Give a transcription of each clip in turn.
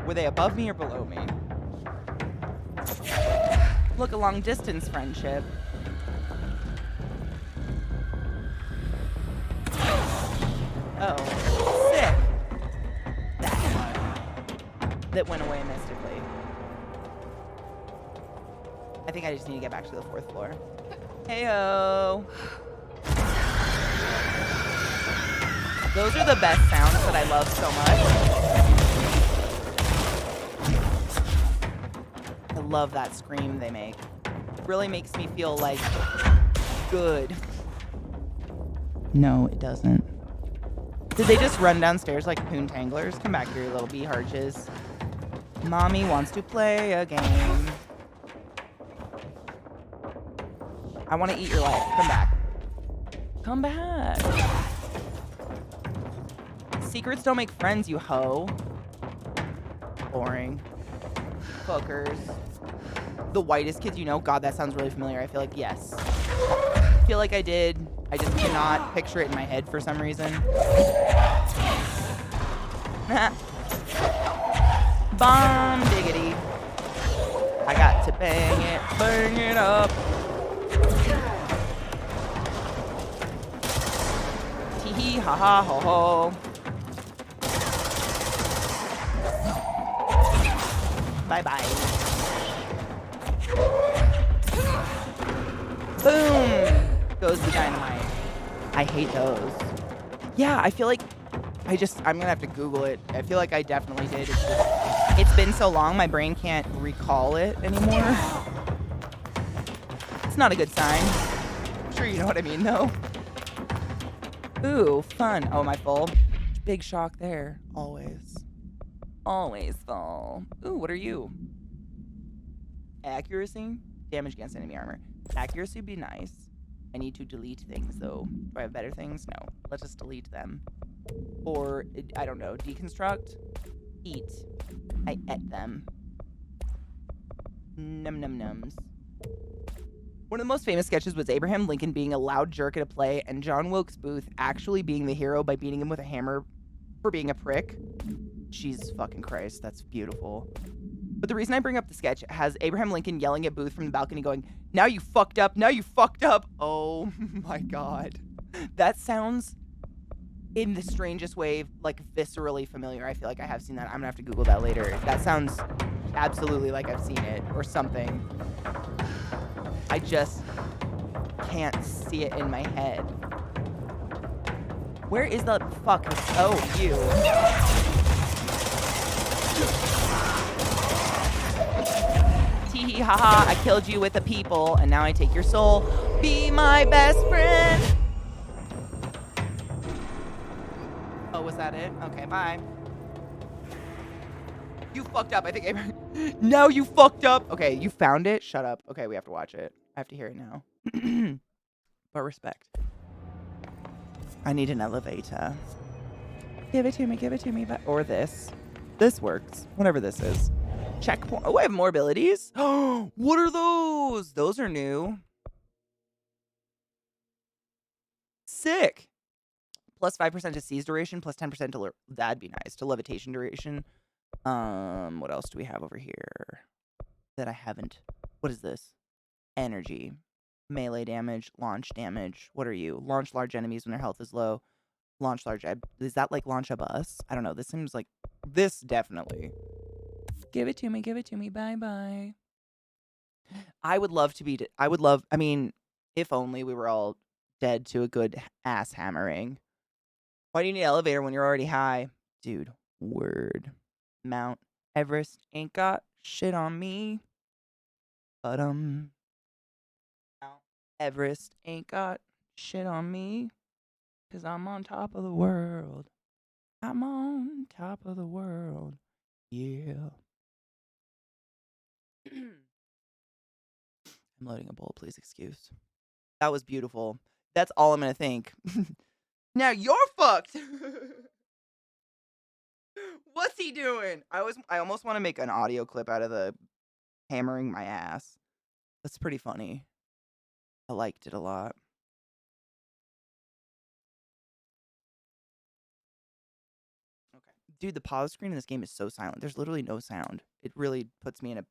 Were they above me or below me? Look, a long distance friendship. Oh, sick. That one. That went away mystically. I think I just need to get back to the 4th floor. Heyo. Those are the best sounds that I love so much. I love that scream they make. It really makes me feel like good. No, it doesn't. Did they just run downstairs like poontanglers? Come back here, you little bee harches. Mommy wants to play a game. I want to eat your life. Come back. Come back. Secrets don't make friends, you hoe. Boring. Fuckers. The whitest kids you know? God, that sounds really familiar. I feel like yes. I feel like I did. I just cannot picture it in my head for some reason. Bomb diggity. I got to bang it up. Tee hee ha ha ho ho. Bye bye. Boom goes the dynamite. I hate those. Yeah, I feel like I'm gonna have to Google it. I feel like I definitely did. It's been so long, my brain can't recall it anymore. It's not a good sign. I'm sure you know what I mean, though. Ooh, fun. Oh, am I full? Big shock there. Always. Always full. Ooh, what are you? Accuracy? Damage against enemy armor. Accuracy would be nice. I need to delete things, though. Do I have better things? No. Let's just delete them. Or, I don't know, deconstruct? Eat. I ate them. Num num nums. One of the most famous sketches was Abraham Lincoln being a loud jerk at a play and John Wilkes Booth actually being the hero by beating him with a hammer for being a prick. Jesus fucking Christ, that's beautiful. But the reason I bring up the sketch has Abraham Lincoln yelling at Booth from the balcony going, "Now you fucked up, now you fucked up." Oh my God. That sounds in the strangest way, like viscerally familiar. I feel like I have seen that. I'm gonna have to Google that later. That sounds absolutely like I've seen it or something. I just can't see it in my head. Where is the fuck? Oh, you. Tee hee ha ha, I killed you with a people, and now I take your soul. Be my best friend. Oh, was that it? Okay, bye. You fucked up. I think now you fucked up. Okay, you found it? Shut up. Okay, we have to watch it. I have to hear it now. But respect. I need an elevator. Give it to me. Or this. This works. Whatever this is. Checkpoint. Oh, I have more abilities. Oh, what are those? Those are new. Sick. Plus 5% to seize duration, plus 10% to that'd be nice. To levitation duration. What else do we have over here that I haven't? What is this? Energy. Melee damage, launch damage. What are you? Launch large enemies when their health is low. Launch large. Is that like launch a bus? I don't know. This seems like this definitely. Give it to me. Bye bye. I would love to be. I mean, if only we were all dead to a good ass hammering. Why do you need an elevator when you're already high? Dude, word. Mount Everest ain't got shit on me. But Mount Everest ain't got shit on me. 'Cause I'm on top of the world. I'm on top of the world. Yeah. I'm loading a bowl, please excuse. That was beautiful. That's all I'm gonna think. Now you're fucked. What's he doing? I almost want to make an audio clip out of the hammering my ass. That's pretty funny. I liked it a lot. Okay. Dude, the pause screen in this game is so silent. There's literally no sound. It really puts me in a...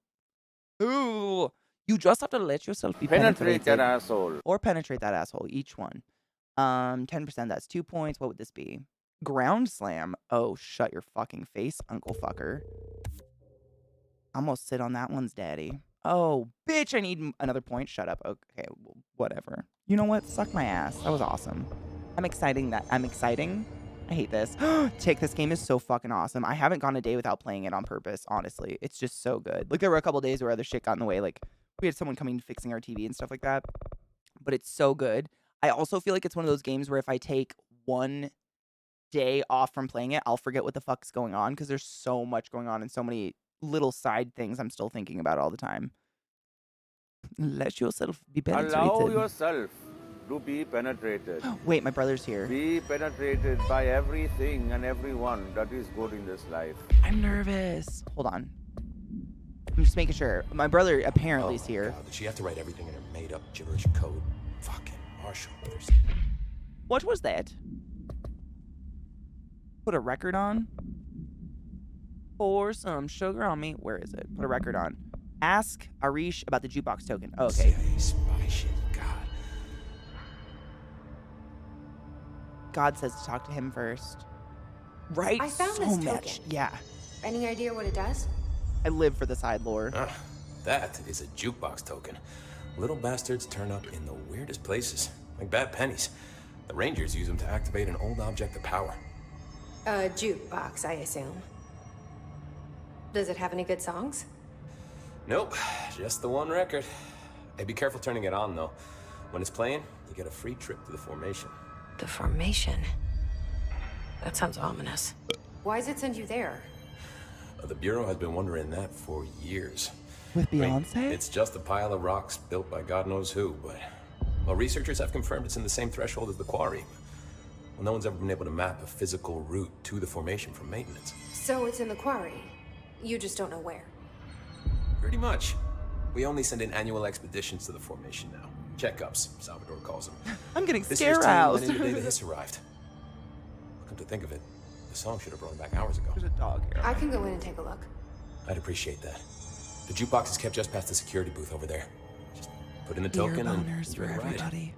Ooh! You just have to let yourself be Penetrate that penetrated. asshole. Or penetrate that asshole, each one. 10%, that's 2 points. What would this be? Ground slam. Oh, shut your fucking face, Uncle Fucker. I'm gonna sit on that one's daddy. Oh, bitch, I need another point. Shut up. Okay, well, whatever. You know what? Suck my ass. That was awesome. I'm exciting. I hate this. Take This game is so fucking awesome. I haven't gone a day without playing it on purpose, honestly. It's just so good. Like, there were a couple days where other shit got in the way. Like, we had someone coming fixing our TV and stuff like that. But it's so good. I also feel like it's one of those games where if I take one day off from playing it, I'll forget what the fuck's going on because there's so much going on and so many little side things I'm still thinking about all the time. Let yourself be penetrated. Allow yourself to be penetrated. Wait, my brother's here. Be penetrated by everything and everyone that is good in this life. I'm nervous. Hold on. I'm just making sure. My brother apparently is here. God, did she have to write everything in her made-up gibberish code? Fucking Marshall Brothers. What was that? Put a record on? Pour some sugar on me. Where is it? Put a record on. Ask Arish about the jukebox token. Oh, okay. Spy shit. God. God says to talk to him first. Right? I found so this much. token. Yeah. Any idea what it does? I live for the side lore. That is a jukebox token. Little bastards turn up in the weirdest places, like bad pennies. The Rangers use them to activate an old object of power. A jukebox, I assume. Does it have any good songs? Nope, just the one record. Hey, be careful turning it on, though. When it's playing, you get a free trip to the formation. The formation? That sounds ominous. Why does it send you there? The Bureau has been wondering that for years. With I mean, Beyonce? it's just a pile of rocks built by God knows who, but... Well, researchers have confirmed it's in the same threshold as the quarry. Well, no one's ever been able to map a physical route to the formation from maintenance. So it's in the quarry. You just don't know where. Pretty much. We only send in annual expeditions to the formation now. Checkups, Salvador calls them. I'm getting This year's team scare-roused. went in the day the hiss arrived. Come to think of it, the song should have brought him back hours ago. There's a dog here. I can go in and take a look. I'd appreciate that. The jukebox is kept just past the security booth over there. Just put in the Ear token and boners for enjoy the ride. everybody.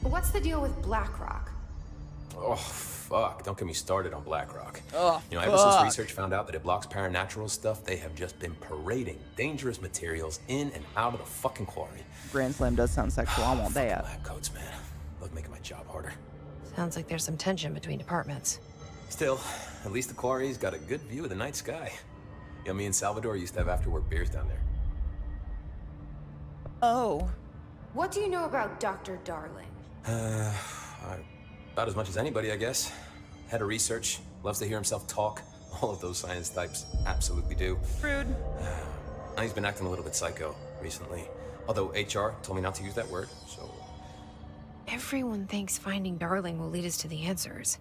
What's the deal with BlackRock? Oh, fuck. Don't get me started on BlackRock. Oh, You know, ever since research found out that it blocks paranatural stuff, they have just been parading dangerous materials in and out of the fucking quarry. Grand Slam does sound sexual. I want Fucking that. lab coats, man. Love making my job harder. Sounds like there's some tension between departments. Still, at least the quarry's got a good view of the night sky. You know, me and Salvador used to have after-work beers down there. Oh. What do you know about Dr. Darling? About as much as anybody, I guess. Head of research, loves to hear himself talk. All of those science types absolutely do. Rude. And he's been acting a little bit psycho recently. Although HR told me not to use that word, so... Everyone thinks finding Darling will lead us to the answers.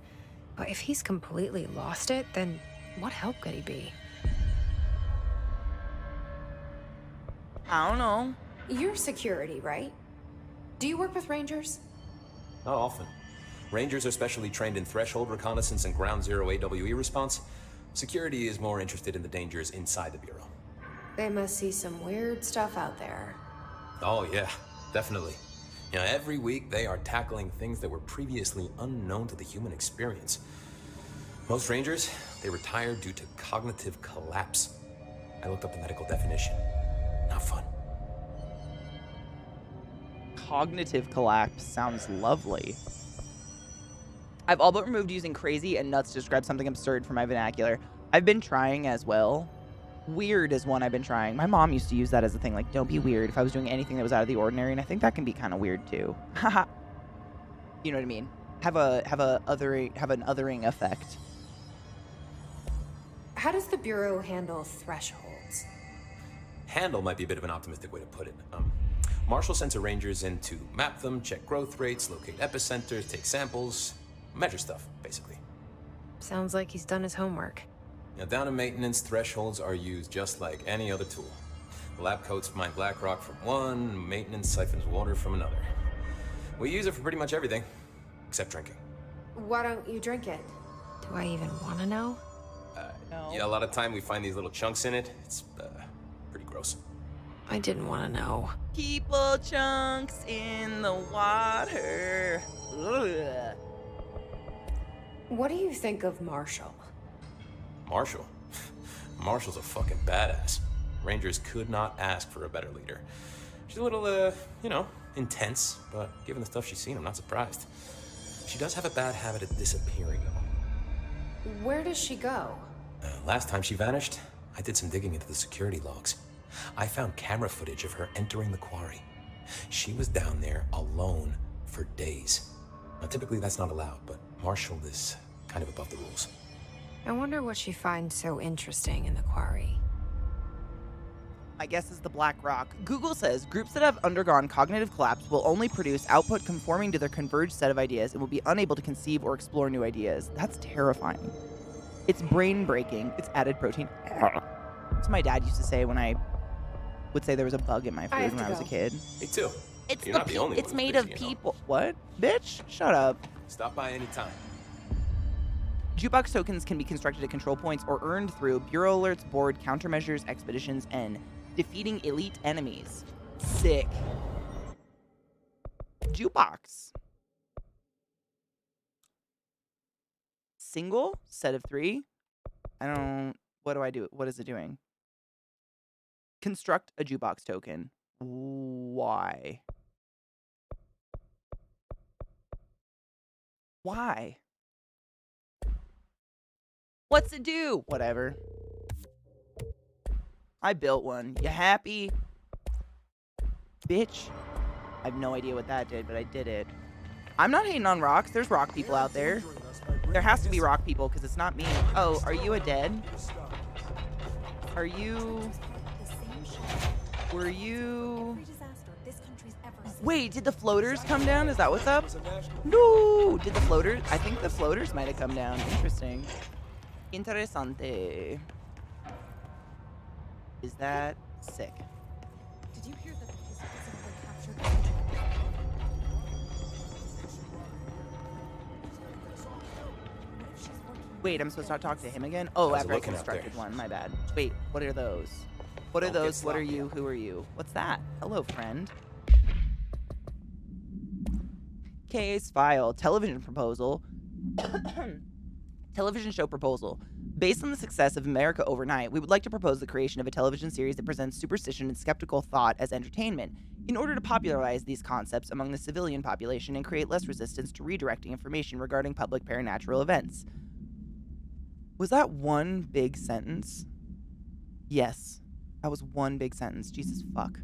But if he's completely lost it, then what help could he be? I don't know. You're security, right? Do you work with Rangers? Not often. Rangers are specially trained in threshold reconnaissance and ground zero AWE response. Security is more interested in the dangers inside the Bureau. They must see some weird stuff out there. Oh yeah, definitely. You know, every week they are tackling things that were previously unknown to the human experience. Most Rangers, they retire due to cognitive collapse. I looked up the medical definition. Not fun. Cognitive collapse sounds lovely. I've all but removed using crazy and nuts to describe something absurd from my vernacular. I've been trying as well. Weird is one I've been trying. My mom used to use that as a thing, like, don't be weird if I was doing anything that was out of the ordinary, and I think that can be kind of weird too. Haha. You know what I mean? Have an othering effect. How does the Bureau handle thresholds? Handle might be a bit of an optimistic way to put it. Marshall sends her Rangers in to map them, check growth rates, locate epicenters, take samples, measure stuff, basically. Sounds like he's done his homework. Now, down in maintenance, thresholds are used just like any other tool. The lab coats mine black rock from one, maintenance siphons water from another. We use it for pretty much everything. except drinking. Why don't you drink it? Do I even want to know? No. Yeah, a lot of time we find these little chunks in it. It's pretty gross. I didn't want to know. People chunks in the water. Ugh. What do you think of Marshall? Marshall? Marshall's a fucking badass. Rangers could not ask for a better leader. She's a little, you know, intense, but given the stuff she's seen, I'm not surprised. She does have a bad habit of disappearing, though. Where does she go? Last time she vanished, I did some digging into the security logs. I found camera footage of her entering the quarry. She was down there alone for days. Now, typically that's not allowed, but Marshall is kind of above the rules. I wonder what she finds so interesting in the quarry. My guess is the Black Rock. Google says groups that have undergone cognitive collapse will only produce output conforming to their converged set of ideas and will be unable to conceive or explore new ideas. That's terrifying. It's brain breaking. It's added protein. That's what my dad used to say when I would say there was a bug in my food when I was a kid. Me too. It's You're not the only one It's who's made busy, of you know. people. What? Bitch? Shut up. Stop by anytime. Jukebox tokens can be constructed at control points or earned through bureau alerts, board countermeasures, expeditions, and defeating elite enemies. Sick. Jukebox. Single set of 3. What do I do? What is it doing? Construct a jukebox token. Why? Why? What's it do? Whatever. I built one. You happy? Bitch. I have no idea what that did, but I did it. I'm not hating on rocks. There's rock people out there. There has to be rock people because it's not me. Oh, are you a dead? Are you... Were you... Wait, did the floaters come down? Is that what's up? No! Did the floaters... I think the floaters might have come down. Interesting. Interessante. Is that sick? Did you hear that the participants have been captured? Wait, I'm supposed to talk to him again? Oh, How's it after I looking out there? constructed one. My bad. Wait, what are those? What are Don't get those? What are sloppy. you? Who are you? What's that? Hello, friend. Case file. Television proposal. Television show proposal. Based on the success of America Overnight, we would like to propose the creation of a television series that presents superstition and skeptical thought as entertainment, in order to popularize these concepts among the civilian population and create less resistance to redirecting information regarding public paranatural events. Was that one big sentence? Yes. That was one big sentence. Jesus fuck.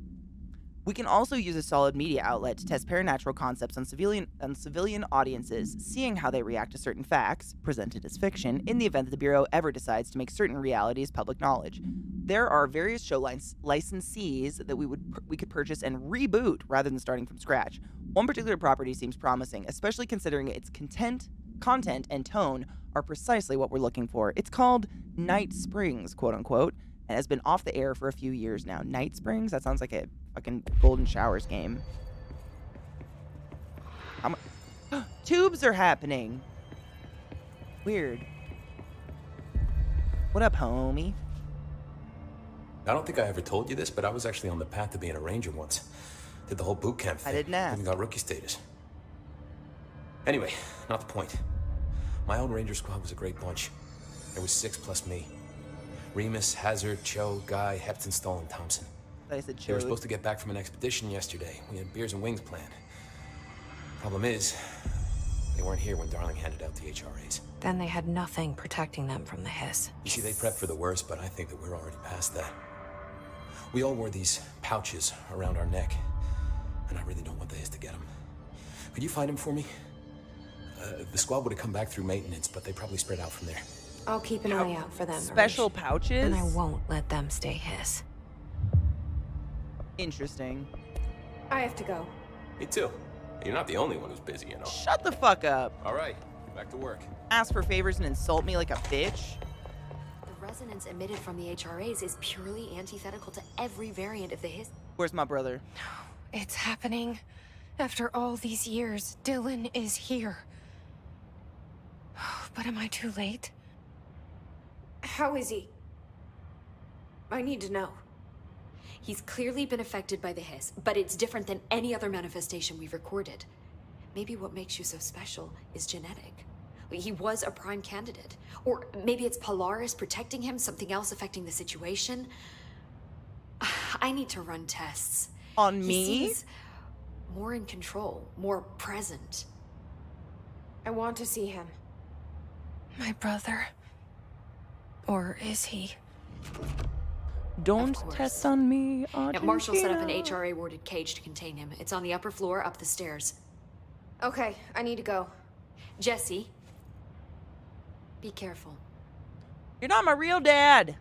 We can also use a solid media outlet to test paranatural concepts on civilian audiences, seeing how they react to certain facts, presented as fiction, in the event that the Bureau ever decides to make certain realities public knowledge. There are various show licensees that we could purchase and reboot rather than starting from scratch. One particular property seems promising, especially considering its content, and tone are precisely what we're looking for. It's called Night Springs, quote unquote, and has been off the air for a few years now. Night Springs? That sounds like a fucking Golden Showers game. Tubes are happening. Weird. What up, homie? I don't think I ever told you this, but I was actually on the path to being a ranger once. Did the whole boot camp thing. I didn't ask. Even got rookie status. Anyway, not the point. My own ranger squad was a great bunch. There was 6 plus me. Remus, Hazard, Cho, Guy, Heptonstall, and Thompson. I said They were chode. supposed to get back from an expedition yesterday. We had beers and wings planned. Problem is, they weren't here when Darling handed out the HRAs. Then they had nothing protecting them from the hiss. You see, they prepped for the worst, but I think that we're already past that. We all wore these pouches around our neck, and I really don't want the hiss to get them. Could you find them for me? The squad would have come back through maintenance, but they probably spread out from there. I'll keep an eye out for them. Special Arish. pouches? And I won't let them stay hiss. Interesting. I have to go. Me too. You're not the only one who's busy, you know. Shut the fuck up. All right, back to work. Ask for favors and insult me like a bitch. The resonance emitted from the HRAs is purely antithetical to every variant of the His. Where's my brother? It's happening. After all these years, Dylan is here. But am I too late? How is he? I need to know. He's clearly been affected by the hiss, but it's different than any other manifestation we've recorded. Maybe what makes you so special is genetic. He was a prime candidate. Or maybe it's Polaris protecting him, something else affecting the situation. I need to run tests. On He me? seems more in control, more present. I want to see him. My brother. Or is he? Don't course. test on me, Now, Marshall set up an Argentina. HRA-warded cage to contain him. It's on the upper floor, up the stairs. Okay, I need to go. Jesse, be careful. You're not my real dad.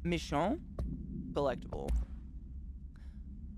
Mission collectible.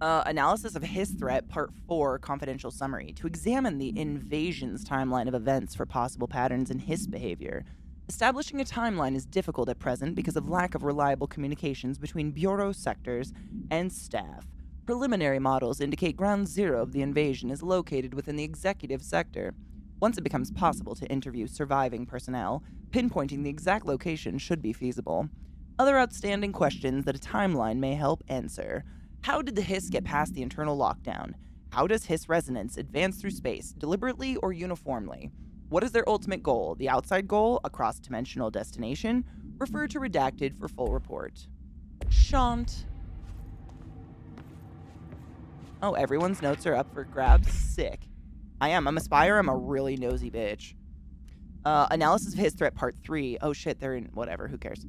Analysis of His Threat, Part 4, Confidential Summary. To examine the invasion's timeline of events for possible patterns in His behavior. Establishing a timeline is difficult at present because of lack of reliable communications between Bureau sectors and staff. Preliminary models indicate ground zero of the invasion is located within the executive sector. Once it becomes possible to interview surviving personnel, pinpointing the exact location should be feasible. Other outstanding questions that a timeline may help answer. How did the Hiss get past the internal lockdown? How does Hiss resonance advance through space, deliberately or uniformly? What is their ultimate goal? The outside goal? A cross-dimensional destination? Refer to redacted for full report. Chant. Oh, everyone's notes are up for grabs? Sick. I'm a spy or I'm a really nosy bitch. Analysis of His Threat Part 3. Oh shit, they're in whatever, who cares?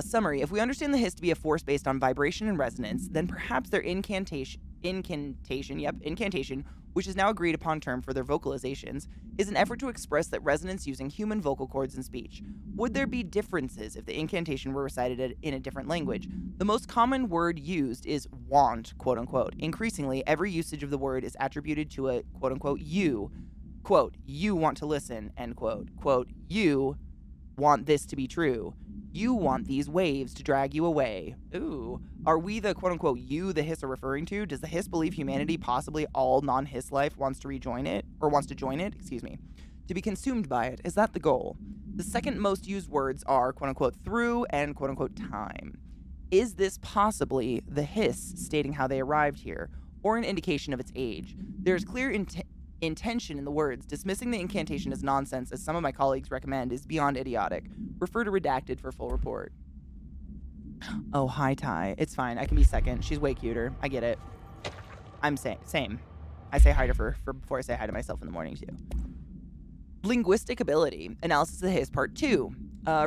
Summary. If we understand the Hiss to be a force based on vibration and resonance, then perhaps their incantation, which is now agreed upon term for their vocalizations, is an effort to express that resonance using human vocal cords and speech. Would there be differences if the incantation were recited in a different language? The most common word used is want, quote unquote. Increasingly, every usage of the word is attributed to a, quote unquote, you. Quote, you want to listen, end quote. Quote, you want this to be true. You want these waves to drag you away. Ooh. Are we the quote-unquote you the Hiss are referring to? Does the Hiss believe humanity, possibly all non-Hiss life, wants to rejoin it? Or wants to join it? Excuse me. To be consumed by it. Is that the goal? The second most used words are quote-unquote through and quote-unquote time. Is this possibly the Hiss stating how they arrived here? Or an indication of its age? There is clear intention in the words. Dismissing the incantation as nonsense, as some of my colleagues recommend, is beyond idiotic. Refer to redacted for full report. Oh, hi, Ty. It's fine. I can be second. She's way cuter. I get it. I'm same. I say hi to her before I say hi to myself in the morning, too. Linguistic ability. Analysis of the Hiss, Part 2.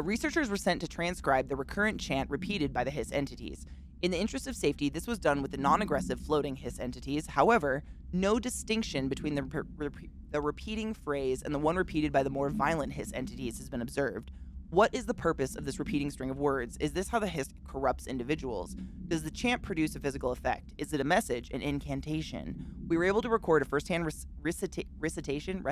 Researchers were sent to transcribe the recurrent chant repeated by the Hiss entities. In the interest of safety, this was done with the non-aggressive floating Hiss entities. However, no distinction between the repeating phrase and the one repeated by the more violent Hiss entities has been observed. What is the purpose of this repeating string of words? Is this how the Hiss corrupts individuals? Does the chant produce a physical effect? Is it a message, an incantation? We were able to record a first-hand recitation,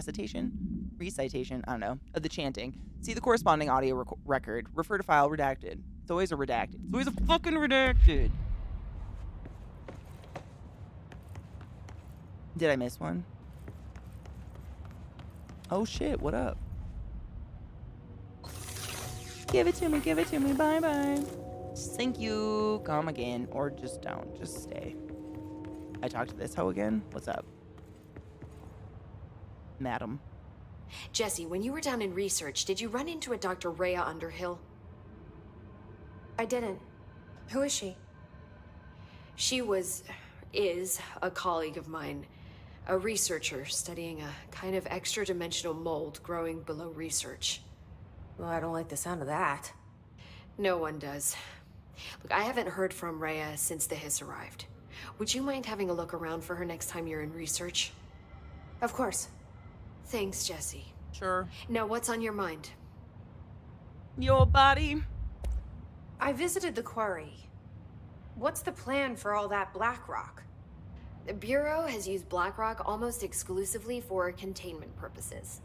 I don't know, of the chanting. See the corresponding audio record. Refer to file redacted. It's always a redacted. It's always a fucking redacted. Did I miss one? Oh shit, what up? Give it to me, bye-bye. Thank you. Come again, or just don't. Just stay. I talk to this hoe again? What's up? Madam. Jesse, when you were down in research, did you run into a Dr. Rhea Underhill? I didn't. Who is she? She is a colleague of mine. A researcher studying a kind of extra-dimensional mold growing below research. Well, I don't like the sound of that. No one does. Look, I haven't heard from Rhea since the Hiss arrived. Would you mind having a look around for her next time you're in research? Of course. Thanks, Jesse. Sure. Now, what's on your mind? Your body. I visited the quarry. What's the plan for all that black rock? The Bureau has used Blackrock almost exclusively for containment purposes.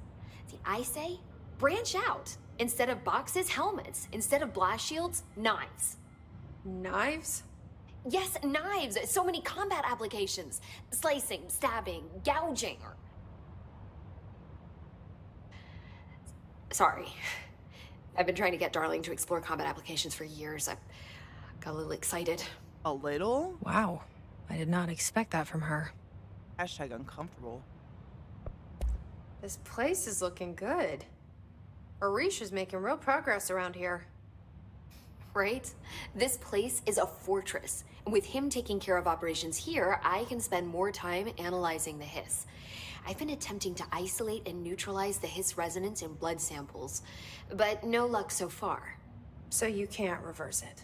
See, I say, branch out. Instead of boxes, helmets. Instead of blast shields, knives. Knives? Yes, knives. So many combat applications. Slicing, stabbing, gouging. Sorry. I've been trying to get Darling to explore combat applications for years. I got a little excited. A little? Wow. I did not expect that from her. Hashtag uncomfortable. This place is looking good. Arish is making real progress around here. Right? This place is a fortress. And with him taking care of operations here, I can spend more time analyzing the hiss. I've been attempting to isolate and neutralize the hiss resonance in blood samples, but no luck so far. So you can't reverse it?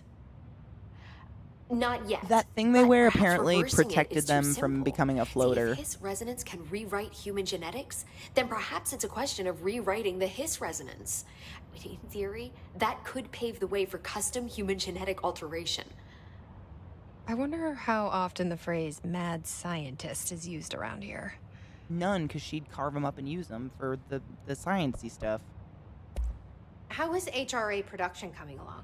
Not yet. That thing they but wear perhaps apparently reversing it protected is too them from simple. becoming a See, floater. if hiss resonance can rewrite human genetics, then perhaps it's a question of rewriting the hiss resonance. In theory, that could pave the way for custom human genetic alteration. I wonder how often the phrase mad scientist is used around here. None, because she'd carve them up and use them for the sciencey stuff. How is HRA production coming along?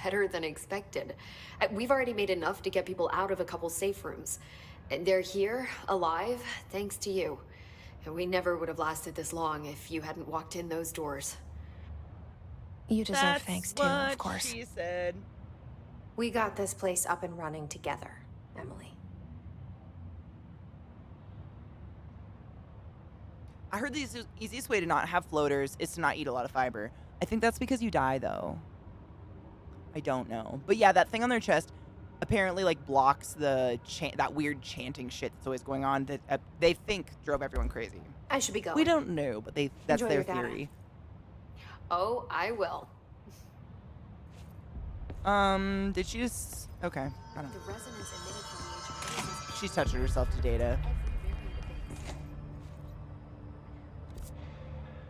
Better than expected. We've already made enough to get people out of a couple safe rooms. And they're here, alive, thanks to you. And we never would have lasted this long if you hadn't walked in those doors. You deserve thanks too, of course. She said. We got this place up and running together, Emily. I heard the easiest way to not have floaters is to not eat a lot of fiber. I think that's because you die, though. I don't know. But yeah, that thing on their chest apparently like blocks the that weird chanting shit that's always going on that they think drove everyone crazy. I should be going. We don't know, but that's Enjoy their your data. theory. Oh, I will. Did she just... Okay, I don't know. The resonance emitted from the HRA is She's touching herself to data.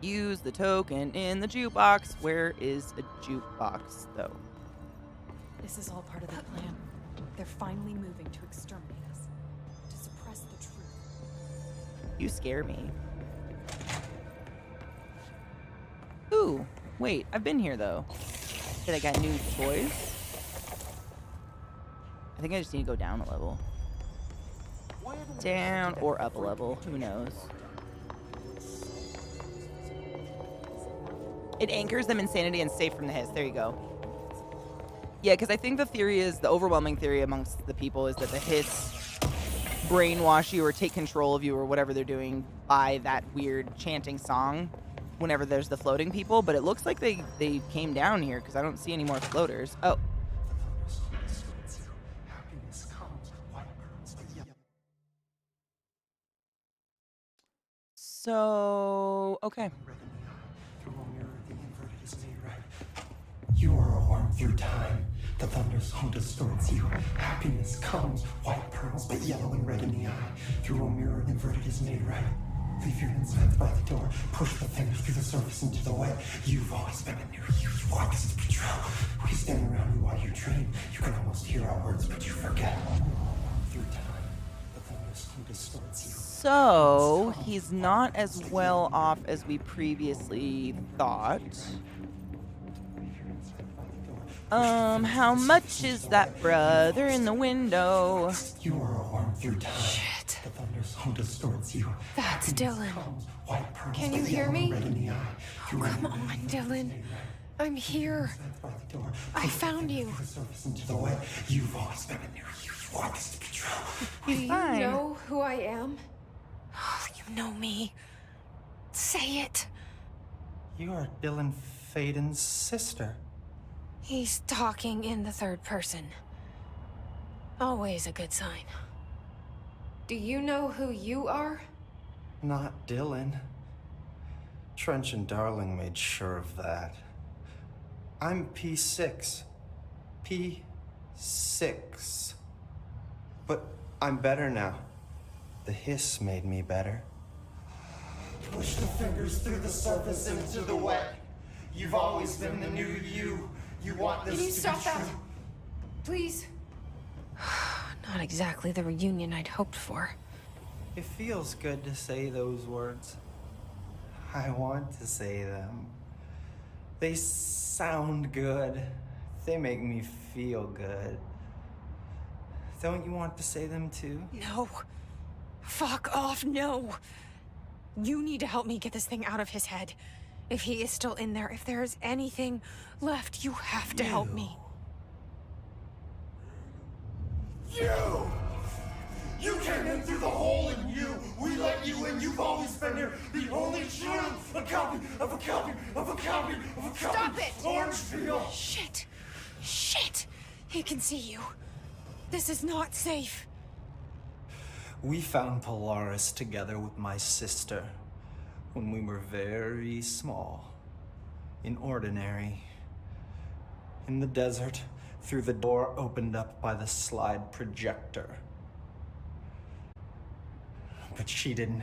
Use the token in the jukebox. Where is a jukebox, though? This is all part of their plan. They're finally moving to exterminate us, to suppress the truth. You scare me. Ooh, wait, I've been here, though. Did I got new toys? I think I just need to go down a level. Down or up a level, who knows? It anchors them in sanity and safe from the hiss. There you go. Yeah, because I think the theory is, the overwhelming theory amongst the people is that the hiss brainwash you or take control of you or whatever they're doing by that weird chanting song whenever there's the floating people. But it looks like they came down here because I don't see any more floaters. Oh. So, okay. You are a worm through time. The thunderstorm distorts you. Happiness comes, white pearls, but yellow and red in the eye. Through a mirror, inverted is made right. Leave your insides by the door. Push the fingers through the surface into the wet. You've always been a new you. You want this to be true. We stand around you while you dream. You can almost hear our words, but you forget. Through time, the thunderstorm distorts you. So, he's not as well off as we previously thought. How much is that brother in the window? You are a worm through time. Shit. The thunderstorm distorts you. That's Dylan. White pearls, Can you but hear yellow me? and red in the eye. Oh, come on, Dylan. I'm here. I found you. The surface into the wet. You've always been a new you. You want this to be true. Do you Fine. know who I am? Oh, you know me. Say it. You are Dylan Faden's sister. He's talking in the third person. Always a good sign. Do you know who you are? Not Dylan. Trench and Darling made sure of that. I'm P6. P6. But I'm better now. The hiss made me better. Push the fingers through the surface into the wet. You've always been the new you. You want this Can you to stop be that? true. Please. Not exactly the reunion I'd hoped for. It feels good to say those words. I want to say them. They sound good. They make me feel good. Don't you want to say them too? No. Fuck off, no. You need to help me get this thing out of his head. If he is still in there, if there is anything left, you have to help me. You! You came in through the hole in you! We let you in! You've always been here! The only true! A copy of a copy of a copy of a copy! Stop it! Orange peel! Shit! Shit! He can see you. This is not safe. We found Polaris together with my sister when we were very small, in Ordinary, in the desert, through the door opened up by the slide projector. But she didn't have